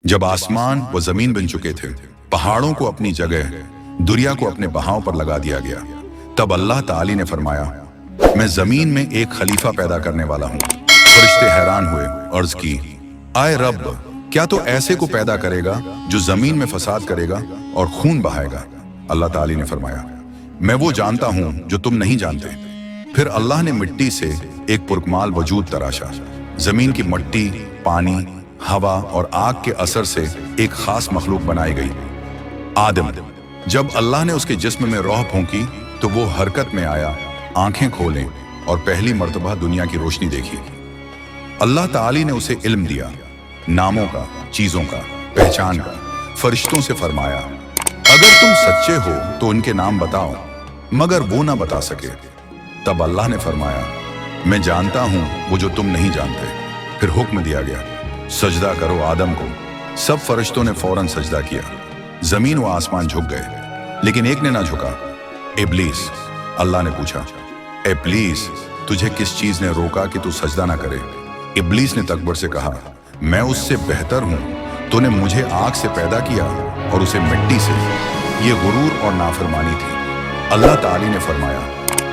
जब आसमान व जमीन बन चुके थे, पहाड़ों को अपनी जगह, दुनिया को अपने बहाव पर लगा दिया गया, तब अल्लाह ताली ने फरमाया, मैं जमीन में एक खलीफा पैदा करने वाला हूँ। फरिश्ते हैरान हुए, अर्ज की, आए रब, क्या तो ऐसे को पैदा करेगा जो जमीन में फसाद करेगा और खून बहाएगा? अल्लाह ताली ने फरमाया, मैं वो जानता हूँ जो तुम नहीं जानते। फिर अल्लाह ने मिट्टी से एक पुरकमाल वजूद तराशा। जमीन की मिट्टी, पानी, हवा और आग के असर से एक खास मखलूक बनाई गई, आदम। जब अल्लाह ने उसके जिस्म में रूह फूंकी तो वो हरकत में आया, आंखें खोले और पहली मर्तबा दुनिया की रोशनी देखी। अल्लाह ताली ने उसे इल्म दिया, नामों का, चीजों का, पहचान का। फरिश्तों से फरमाया, अगर तुम सच्चे हो तो उनके नाम बताओ, मगर वो ना बता सके। तब अल्लाह ने फरमाया, मैं जानता हूं वो जो तुम नहीं जानते। फिर हुक्म दिया गया, सजदा करो आदम को। सब फरिश्तों ने फौरन सजदा किया। जमीन व आसमान झुक गए, लेकिन एक ने ना झुका, इब्लीस। अल्लाह ने पूछा, इब्लीस, तुझे किस चीज ने रोका कि तू सजदा ना करे? इब्लीस ने तकबर से कहा, मैं उससे बेहतर हूं। तूने मुझे आग से पैदा किया और उसे मिट्टी से। ये गुरूर और नाफरमानी थी। अल्लाह ताली ने फरमाया,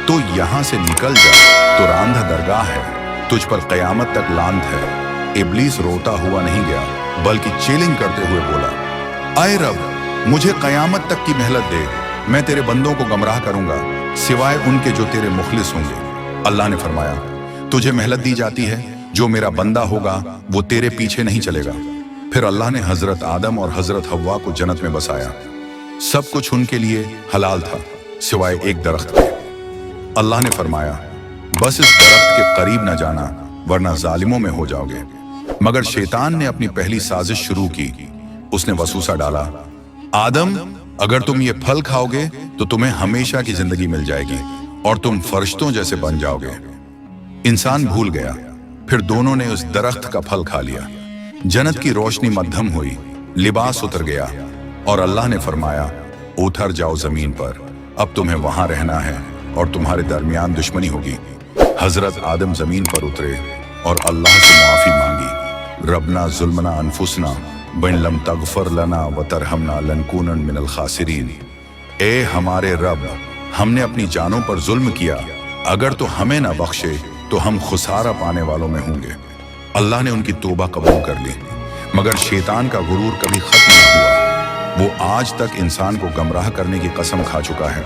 तो यहां से निकल जा, तो रांधा दरगाह है, तुझ पर कयामत तक लांत है। इब्लीस रोता हुआ नहीं गया, बल्कि चीलिंग करते हुए बोला, आए रब, मुझे कयामत तक की मेहलत दे, मैं तेरे बंदों को गमराह करूंगा, सिवाय उनके जो तेरे मुखलिस होंगे। अल्लाह ने फरमाया, तुझे मेहलत दी जाती है, जो मेरा बंदा होगा वो तेरे पीछे नहीं चलेगा। फिर अल्लाह ने हजरत आदम और हजरत हव्वा को जन्नत में बसाया। सब कुछ उनके लिए हलाल था, सिवाय एक दरख्त के। अल्लाह ने फरमाया, बस इस दरख्त के करीब न जाना, वरना जालिमों में हो जाओगे। मगर शैतान ने अपनी पहली साजिश शुरू की। उसने वसूसा डाला, आदम, अगर तुम ये फल खाओगे तो तुम्हें हमेशा की जिंदगी मिल जाएगी और तुम फरिश्तों जैसे बन जाओगे। इंसान भूल गया। फिर दोनों ने उस दरख्त का फल खा लिया। जन्नत की रोशनी मध्यम हुई, लिबास उतर गया और अल्लाह ने फरमाया, उतर जाओ जमीन पर, अब तुम्हें वहां रहना है और तुम्हारे दरमियान दुश्मनी होगी। हजरत आदम जमीन पर उतरे और अल्लाह से माफी मांगी, रबना जुल्मना अनफुसना बिन लम तगफर लना व तरहमना लनकूनन मिनल खासिरीन। ए हमारे रब, हमने अपनी जानों पर जुल्म किया, अगर तो हमें ना बख्शे तो हम खुसारा पाने वालों में होंगे। अल्लाह ने उनकी तौबा कबूल कर ली, मगर शैतान का गुरूर कभी खत्म न हुआ। वो आज तक इंसान को गमराह करने की कसम खा चुका है।